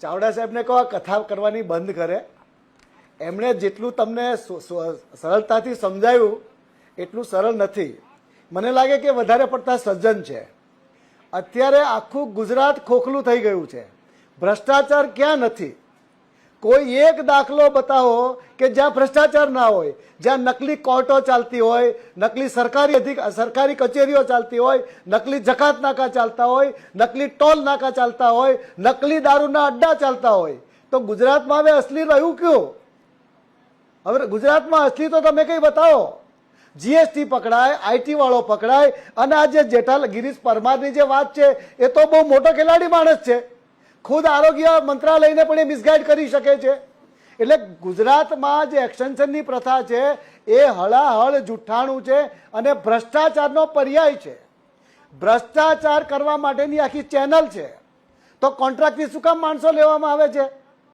ચાવડા સાહેબને કહો આ કથા કરવાની બંધ કરે. એમણે જેટલું તમને સરળતાથી સમજાવ્યું એટલું સરળ નથી. મને લાગે કે વધારે પડતા સજ્જન છે. અત્યારે આખું ગુજરાત ખોખલું થઈ ગયું છે. ભ્રષ્ટાચાર ક્યાં નથી? કોઈ એક દાખલો બતાવો કે જ્યાં ભ્રષ્ટાચાર ના હોય, જ્યાં નકલી કોર્ટો ચાલતી હોય, નકલી સરકારી કચેરીઓ ચાલતી હોય, નકલી જકાત નાકા ચાલતા હોય, નકલી ટોલ નાકા ચાલતા હોય, નકલી દારૂના અડ્ડા ચાલતા હોય. તો ગુજરાતમાં હવે અસલી રહ્યું ક્યું? હવે ગુજરાતમાં અસલી તો તમે કઈ બતાવો. જીએસટી પકડાય, આઈટી વાળો પકડાય, અને આ જે ગિરીશ પરમારની જે વાત છે એ તો બહુ મોટો ખેલાડી માણસ છે. ખુદ આરોગ્ય મંત્રાલયને પણ એ મિસગાઈડ કરી શકે છે. એટલે ગુજરાતમાં જે એક્સટેન્શનની પ્રથા છે એ હળાહળ જુઠ્ઠાણું છે અને ભ્રષ્ટાચારનો પર્યાય છે. ભ્રષ્ટાચાર કરવા માટેની આખી ચેનલ છે. તો કોન્ટ્રાક્ટથી શું કામ માણસો લેવામાં આવે છે?